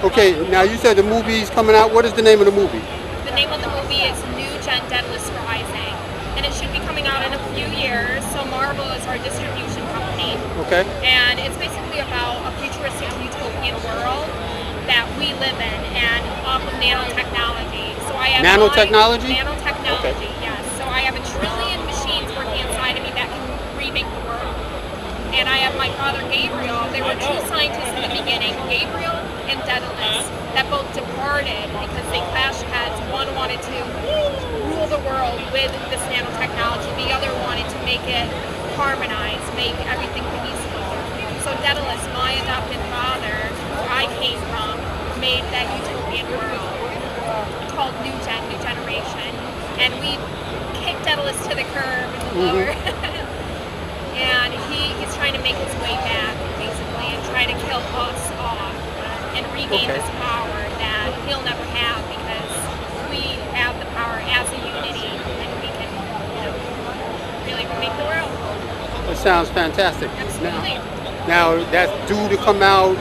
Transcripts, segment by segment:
Okay, now you said the movie's coming out. What is the name of the movie? The name of the movie is New Gen Daedalus Rising, and it should be coming out in a few years. So Marvel is our distribution company. Okay. And it's basically about a futuristic utopian world that we live in, and off of nanotechnology. So I have nanotechnology? Nanotechnology, okay. Yes. So I have a trillion machines working inside of me that can remake the world. And I have my father Gabriel. There were two scientists in the beginning, Gabriel and Daedalus, that both departed because they clashed heads. One wanted to rule the world with this nanotechnology. The other wanted to make it harmonized, make everything peaceful. So Daedalus, my adopted father, who I came from, made that utopian world called New Gen, New Generation. And we kicked Daedalus to the curb in the lower. And he's trying to make his way back, basically, and try to kill us off and regain this power that he'll never have, because we have the power as a unity, and we can, really remake the world. It sounds fantastic. Absolutely. Now that's due to come out.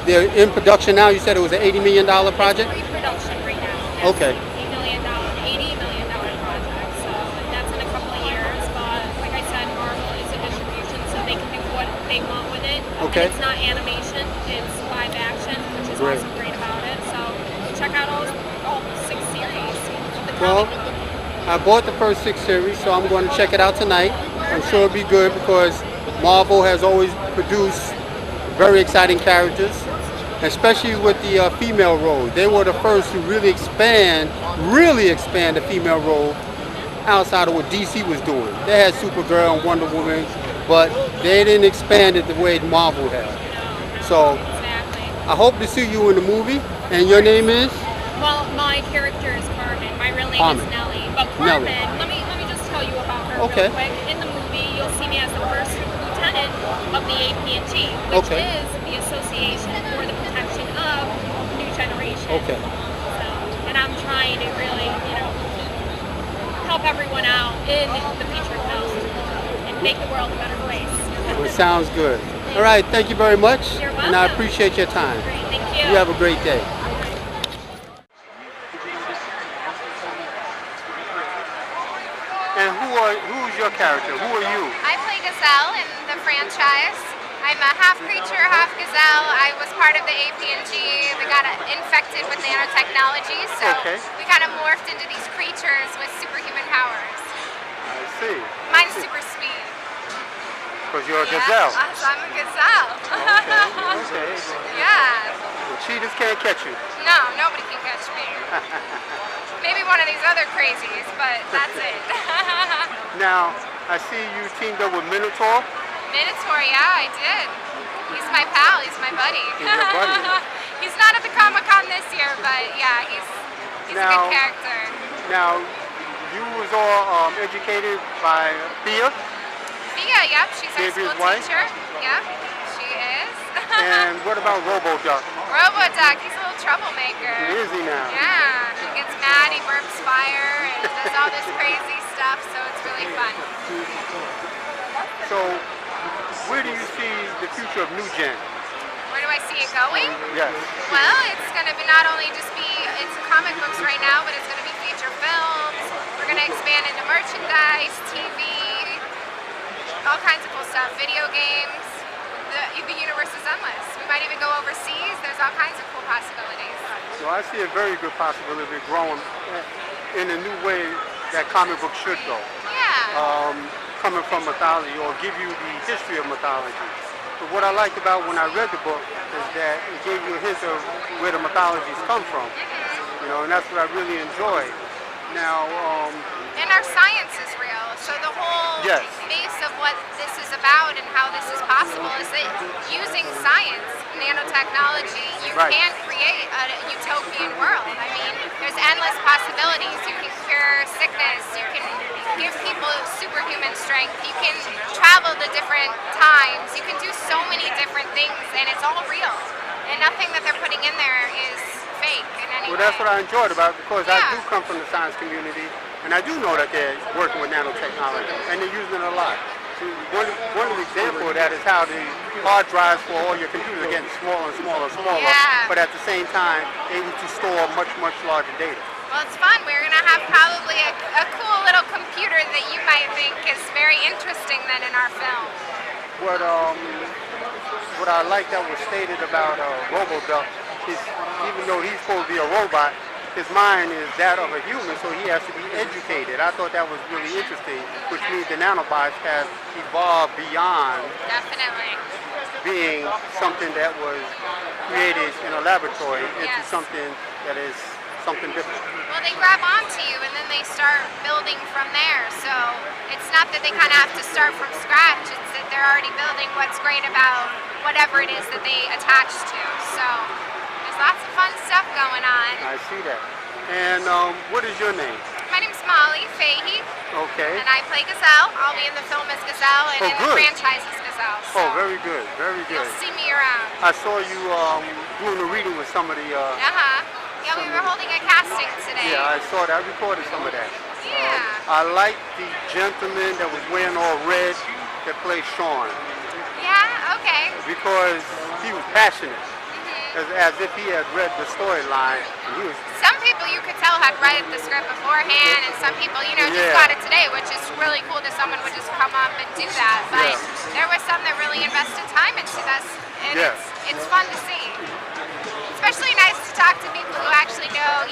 They're in production now. You said it was an $80 million project? It's pre-production right now. Okay. $80 million project. So that's in a couple of years. But like I said, Marvel is a distribution, so they can do what they want with it. Okay. And it's not animation, it's live action, which is Great. also great about it. So check out all 6 series. Well, I bought the first 6 series, so I'm going to check it out tonight. I'm sure it'll be good because Marvel has always produced very exciting characters, especially with the female role. They were the first to really expand the female role outside of what DC was doing. They had Supergirl and Wonder Woman, but they didn't expand it the way Marvel had. So I hope to see you in the movie. And your name is? Well, my character is Carmen. My real name is Nellie. But Carmen, let me just tell you about her real quick. In the movie, you'll see me as the first lieutenant of the APNG, which is the Association for the Protection of New Generation. Okay. So, and I'm trying to really, help everyone out in the future house and make the world a better place. Well, it sounds good. All right, thank you very much. You're welcome. And I appreciate your time. Great, thank you. You have a great day. And who's your character? Who are you? I play Gazelle in the franchise. I'm a half creature, half gazelle. I was part of the APNG. We got infected with nanotechnology, so we kind of morphed into these creatures with superhuman powers. I see. Mine's super speed. Because you're a gazelle. Yes, I'm a gazelle. Okay. Yeah. The cheetahs can't catch you. No, nobody can catch me. Maybe one of these other crazies, but that's it. Now, I see you teamed up with Minotaur. Minotaur, yeah, I did. He's my pal, he's my buddy. He's your buddy. He's not at the Comic Con this year, but yeah, he's a good character. Now, you was all educated by Thea? Thea, yep, she's our school teacher. Yep, she is. And what about Roboduck? Roboduck, he's a little troublemaker. Is he now? Yeah, he gets mad, he burps fire, and does all this crazy stuff, so it's really fun. So, where do you see the future of New Gen? Where do I see it going? Yes. Well, it's going to be not only just it's comic books right now, but it's going to be feature films. We're going to expand into merchandise, TV, all kinds of cool stuff, video games. The universe is endless. We might even go overseas. There's all kinds of cool possibilities. So I see a very good possibility of growing in a new way that comic books should go. Yeah. Coming from mythology, or give you the history of mythology. But what I liked about when I read the book is that it gave you a hint of where the mythologies come from. And that's what I really enjoyed. Now, and our science is real, so the whole base of what this is about and how this is possible is that using science, nanotechnology, you can create a utopian world. I mean, there's endless possibilities. You can cure sickness, you can give people superhuman strength, you can travel to different times, you can do so many different things, and it's all real. And nothing that they're putting in there is fake in any way. Well, that's what I enjoyed about it, because I do come from the science community, and I do know that they're working with nanotechnology, and they're using it a lot. one example of that is how the hard drives for all your computers are getting smaller and smaller and smaller, Yeah. but at the same time able to store much, much larger data. Well, it's fun. We're going to have probably a cool little computer that you might think is very interesting then in our film. What I like that was stated about RoboDuck is even though he's supposed to be a robot, his mind is that of a human, so he has to be educated. I thought that was really interesting, which means the nanobots have evolved beyond Definitely. being something that was created in a laboratory into Yes. something that is something different. Well, they grab onto you and then they start building from there. So it's not that they kind of have to start from scratch. It's that they're already building what's great about whatever it is that they attach to. So there's lots of fun stuff going on. I see that. And what is your name? My name's Molly Fahey, Okay. and I play Gazelle. I'll be in the film as Gazelle and Oh, in good. the franchise as Gazelle. So Oh, very good, very good. you'll see me around. I saw you doing a reading with somebody. Yeah, we were holding a casting today. Yeah, I saw that. I recorded some of that. Yeah. I like the gentleman that was wearing all red that played Sean Yeah, okay. because he was passionate, as if he had read the storyline. And he was. Some people you could tell had read the script beforehand, and some people, just Yeah. got it today, which is really cool that someone would just come up and do that. But there were some that really invested time into this, and Yeah. it's fun to see. Especially nice to talk to people who actually know,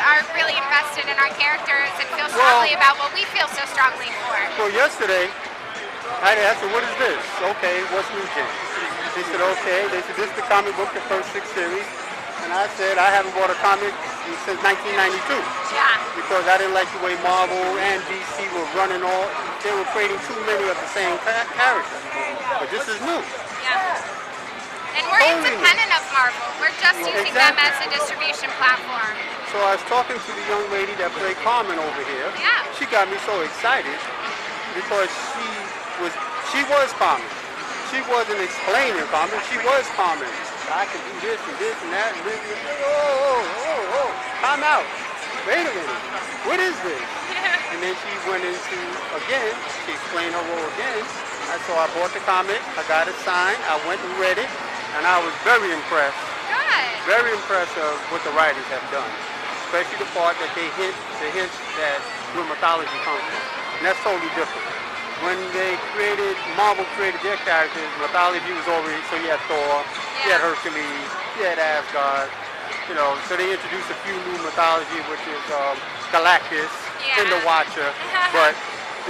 are really invested in our characters and feel strongly about what we feel so strongly for. So yesterday, I asked her, what is this? Okay, what's new, Jen? They said, okay. They said, this is the comic book, the first 6 series. And I said, I haven't bought a comic since 1992. Yeah. Because I didn't like the way Marvel and DC were running all. They were creating too many of the same characters. But this is new. Yeah. And we're independent of Marvel. We're just using them as a distribution platform. So I was talking to the young lady that played Carmen over here. Yeah. She got me so excited because she was Carmen. She wasn't explaining Carmen. She was Carmen. I can do this and this and that and this. Oh, time out. Wait a minute. What is this? And then she went into, again, she explained her role again. So I bought the comic. I got it signed. I went and read it. And I was very impressed. Good. Very impressed of what the writers have done. Especially the part that they hint that where mythology comes from. And that's totally different. When Marvel created their characters, mythology was already, so you had Thor, you had Hercules, you had Asgard, so they introduced a few new mythology, which is Galactus and the Watcher, but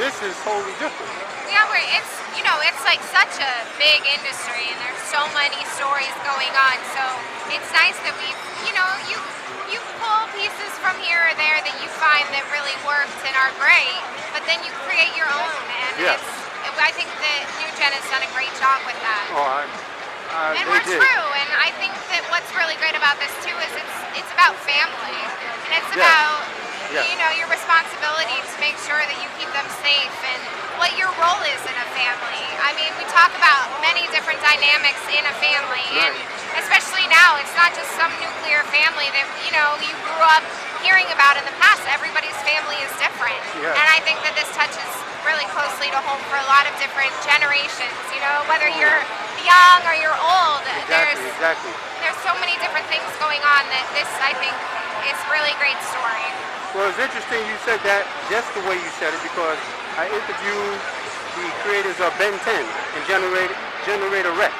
this is totally different. Yeah, it's like such a big industry, and there's so many stories going on. So it's nice that you pull pieces from here or there that you find that really worked and are great, but then you create your own. And I think that New Gen has done a great job with that. And we're true. And I think that what's really great about this too is it's about family, and it's about your responsibility to make sure that you keep them safe and what your role is in a family. I mean, we talk about many different dynamics in a family, and especially now, it's not just some nuclear family that you grew up hearing about in the past. Everybody's family is different, and I think that this touches really closely to home for a lot of different generations. Whether you're young or you're old, there's so many different things going on that this, I think, is really great story. Well, it's interesting you said that, just the way you said it, because I interviewed the creators of Ben 10 and Generator Rex.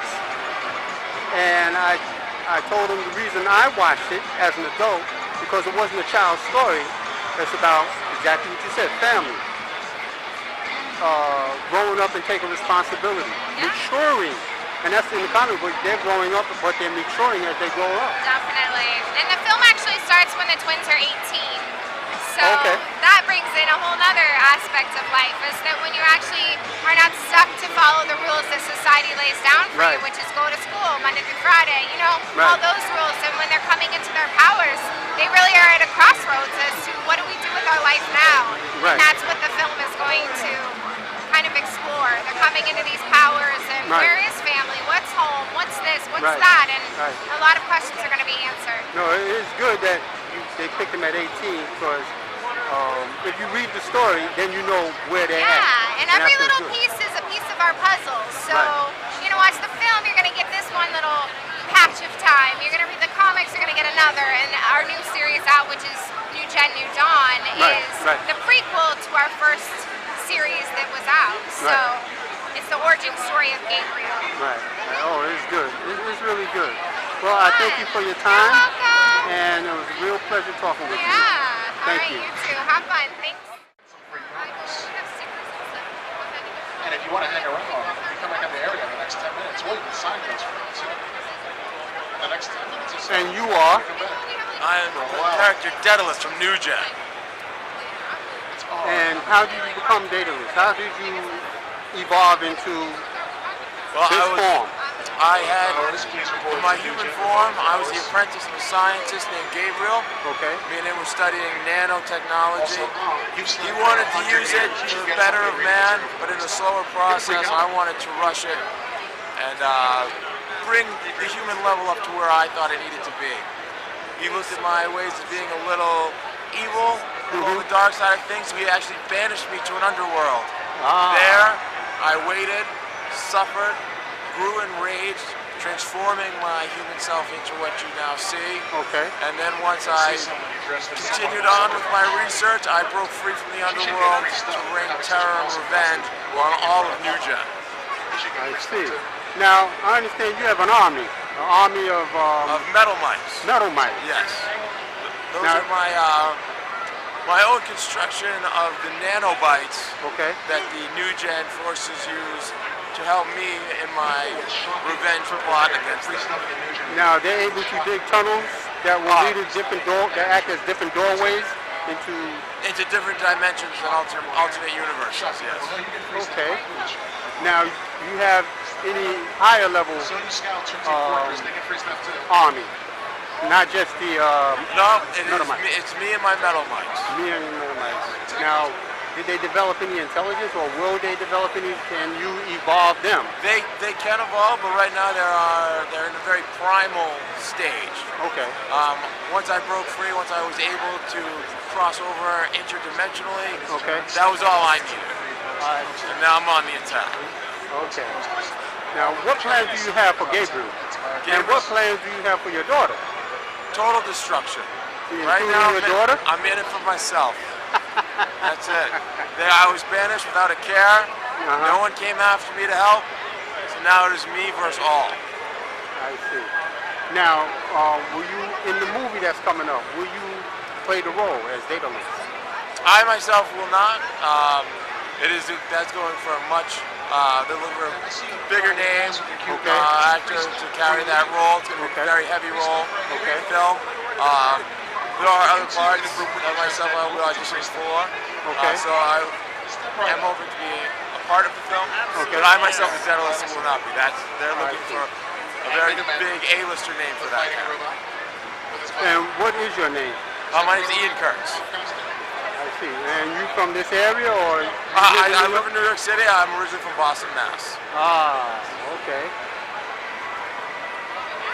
And I told them the reason I watched it as an adult, because it wasn't a child's story. It's about exactly what you said, family. Growing up and taking responsibility. Maturing. And that's in the comic book. They're growing up, but they're maturing as they grow up. Definitely. And the film actually starts when the twins are 18. So that brings in a whole other aspect of life, is that when you actually are not stuck to follow the rules that society lays down for you, which is go to school Monday through Friday, all those rules, and when they're coming into their powers, they really are at a crossroads as to what do we do with our life now? And that's what the film is going to kind of explore. They're coming into these powers, and where is family? What's home? What's this? What's that? And a lot of questions are going to be answered. No, it's good that they picked them at 18, because if you read the story, then you know where they're at. Yeah, and every little piece is a piece our puzzles. So, you're going to watch the film, you're going to get this one little patch of time. You're going to read the comics, you're going to get another. And our new series out, which is New Gen, New Dawn, is the prequel to our first series that was out. So, it's the origin story of Gabriel. Right. Oh, it's good. It's really good. Well, I thank you for your time. You're welcome. And it was a real pleasure talking with you. Yeah. Thank you. you. You too. Have fun. Thanks. And if you want to hang around, you come back in the area in the next 10 minutes. Well, you can sign those for us. The next 10 minutes or so. And you are? I am the character Daedalus from New Gen. And how did you become Daedalus? How did you evolve into this form? I had, in my human form, I was the apprentice of a scientist named Gabriel. Okay. Me and him were studying nanotechnology. He wanted to use it for the better of man, but in a slower process, I wanted to rush it and bring the human level up to where I thought it needed to be. He looked at my ways as being a little evil, on the dark side of things, so he actually banished me to an underworld. There, I waited, suffered, grew enraged, transforming my human self into what you now see. Okay. And then once I continued on with my research, I broke free from the underworld to rain terror and revenge on all of New Gen. I see. Now, I understand you have an army of metal mice. Metal mice. Yes. Those are my own construction of the nanobites that the New Gen forces use to help me in my revenge plot against them. Now, they're able to dig tunnels that will lead to that act as different doorways into different dimensions and alternate universes. Yes. Okay. Now, you have any higher level army? Not just the no, metal mice. It's me and my metal mice. Me and metal mice. Now, did they develop any intelligence, or will they develop any? Can you evolve them? They can evolve, but right now they're in a very primal stage. Okay. Once I broke free, once I was able to cross over interdimensionally, that was all I needed. And now I'm on the attack. Okay. Now, what plans do you have for Gabriel? And what plans do you have for your daughter? Total destruction. Right now, your daughter? I'm in it for myself. That's it. I was banished without a care. No one came after me to help. So now it is me versus all. I see. Now, will you, in the movie that's coming up, will you play the role as Daedalus? I myself will not. That's going for a much bigger name actor to carry that role. It's going to be a very heavy role film. There are other parts of myself I will audition for. So I am hoping to be a part of the film. But I myself as Daedalus will not be. They're looking for a very big A-lister name for that character. And what is your name? My name is Ian Kurtz. I see. And you from this area, or? I live in New York City. I'm originally from Boston, Mass. Okay.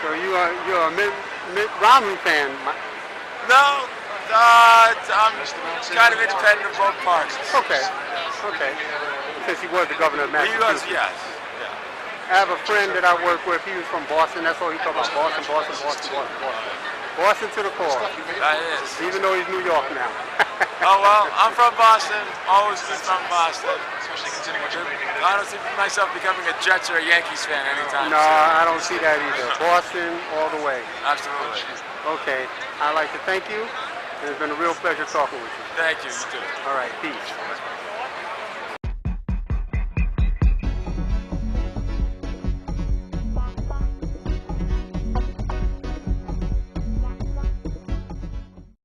So you're a Mitt Romney fan? No, I'm kind of independent of both parties. Okay. Since he was the governor of Massachusetts. He was, yes. I have a friend that I work with. He was from Boston. That's all he talked about. Boston. Boston to the core. That is. Even though he's New York now. Oh, well, I'm from Boston. Always been from Boston. I don't see myself becoming a Jets or a Yankees fan anytime soon. No, I don't see that either. Boston all the way. Absolutely. Okay. I'd like to thank you. It's been a real pleasure talking with you. Thank you. You too. All right. Peace.